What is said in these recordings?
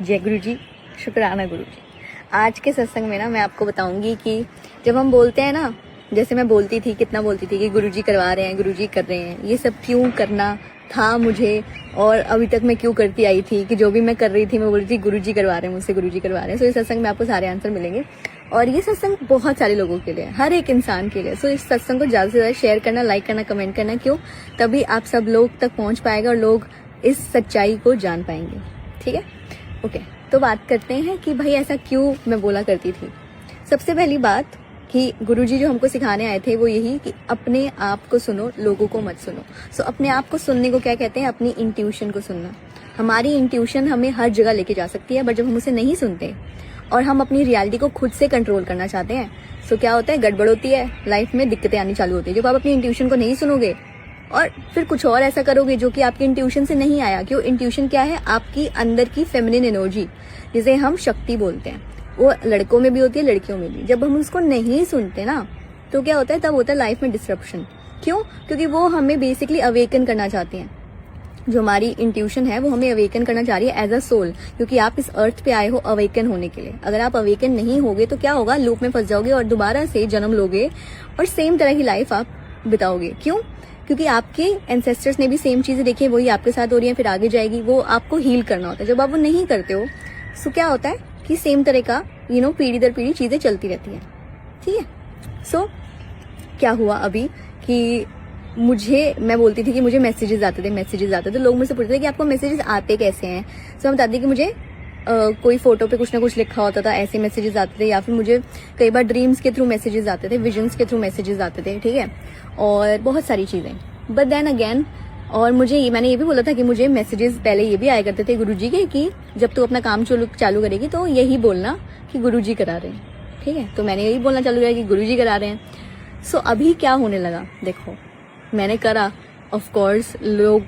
जय गुरु जी, शुक्राना गुरु जी। आज के सत्संग में ना मैं आपको बताऊंगी कि जब हम बोलते हैं ना, जैसे मैं बोलती थी, कितना बोलती थी कि गुरु जी करवा रहे हैं, गुरु जी कर रहे हैं, ये सब क्यों करना था मुझे और अभी तक मैं क्यों करती आई थी कि जो भी मैं कर रही थी मैं बोल रही थी गुरु जी करवा रहे हैं मुझसे, गुरु जी करवा रहे हैं। सो इस सत्संग में आपको सारे आंसर मिलेंगे और ये सत्संग बहुत सारे लोगों के लिए, हर एक इंसान के लिए। सो इस सत्संग को ज़्यादा से ज़्यादा शेयर करना, लाइक करना, कमेंट करना। क्यों? तभी आप सब लोग तक पहुँच पाएगा और लोग इस सच्चाई को जान पाएंगे। ठीक है, ओके। तो बात करते हैं कि भाई ऐसा क्यों मैं बोला करती थी। सबसे पहली बात कि गुरुजी जो हमको सिखाने आए थे वो यही कि अपने आप को सुनो, लोगों को मत सुनो। सो अपने आप को सुनने को क्या कहते हैं? अपनी इंट्यूशन को सुनना। हमारी इंट्यूशन हमें हर जगह लेके जा सकती है, बट जब हम उसे नहीं सुनते और हम अपनी रियलिटी को खुद से कंट्रोल करना चाहते हैं, सो क्या होता है? गड़बड़ होती है, लाइफ में दिक्कतें आनी चालू होती है। जब आप अपनी इंट्यूशन को नहीं सुनोगे और फिर कुछ और ऐसा करोगे जो कि आपकी इंट्यूशन से नहीं आया। क्यों? इंट्यूशन क्या है? आपकी अंदर की फेमिनिन एनर्जी, जिसे हम शक्ति बोलते हैं। वो लड़कों में भी होती है, लड़कियों में भी। जब हम उसको नहीं सुनते ना, तो क्या होता है? तब होता है लाइफ में डिस्ट्रप्शन। क्यों? क्योंकि वो हमें बेसिकली अवेकन करना चाहती हैं। जो हमारी इंट्यूशन है वो हमें अवेकन करना चाह रही है एज अ सोल, क्योंकि आप इस अर्थ पे आए हो अवेकन होने के लिए। अगर आप अवेकन नहीं होगे तो क्या होगा? लूप में फंस जाओगे और दोबारा से जन्म लोगे और सेम तरह की लाइफ आप बिताओगे। क्यों? क्योंकि आपके एंसेस्टर्स ने भी सेम चीजें देखी है, वही आपके साथ हो रही है, फिर आगे जाएगी। वो आपको हील करना होता है। जब आप वो नहीं करते हो तो क्या होता है कि सेम तरह का पीढ़ी दर पीढ़ी चीजें चलती रहती हैं। ठीक है। सो क्या हुआ अभी कि मैं बोलती थी कि मुझे मैसेजेस आते थे। लोग मुझसे पूछते थे कि आपको मैसेजेस आते कैसे हैं। सो मैं बताती कि मुझे कोई फोटो पे कुछ ना कुछ लिखा होता था, ऐसे मैसेजेस आते थे, या फिर मुझे कई बार ड्रीम्स के थ्रू मैसेजेस आते थे, विजन्स के थ्रू मैसेजेस आते थे। ठीक है, और बहुत सारी चीजें। बट देन अगेन, और मैंने ये भी बोला था कि मुझे मैसेजेस पहले ये भी आया करते थे गुरुजी के कि जब तू अपना काम चालू करेगी तो यही बोलना कि गुरुजी करा रहे हैं। ठीक है, तो मैंने यही बोलना चालू किया कि गुरुजी करा रहे हैं। सो अभी क्या होने लगा, देखो मैंने करा, ऑफ कोर्स लोग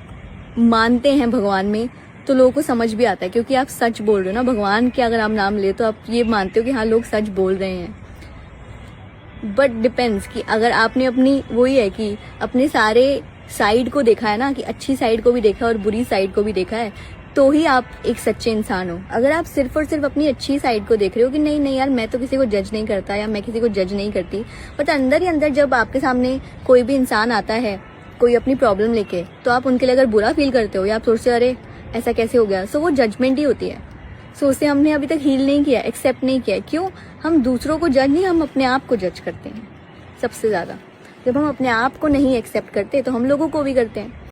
मानते हैं भगवान में, तो लोगों को समझ भी आता है, क्योंकि आप सच बोल रहे हो ना। भगवान के अगर आप नाम ले तो आप ये मानते हो कि हाँ लोग सच बोल रहे हैं। बट डिपेंड्स कि अगर आपने अपनी वही है कि अपने सारे साइड को देखा है ना, कि अच्छी साइड को भी देखा है और बुरी साइड को भी देखा है, तो ही आप एक सच्चे इंसान हो। अगर आप सिर्फ और सिर्फ अपनी अच्छी साइड को देख रहे हो कि नहीं नहीं यार मैं तो किसी को जज नहीं करता या मैं किसी को जज नहीं करती, बट अंदर ही अंदर जब आपके सामने कोई भी इंसान आता है कोई अपनी प्रॉब्लम लेके, तो आप उनके लिए अगर बुरा फील करते हो या आप सोचते हो अरे ऐसा कैसे हो गया, सो वो जजमेंट ही होती है। सो उसे हमने अभी तक हील नहीं किया, एक्सेप्ट नहीं किया। क्यों? हम दूसरों को जज नहीं, हम अपने आप को जज करते हैं सबसे ज्यादा। जब हम अपने आप को नहीं एक्सेप्ट करते तो हम लोगों को भी करते हैं।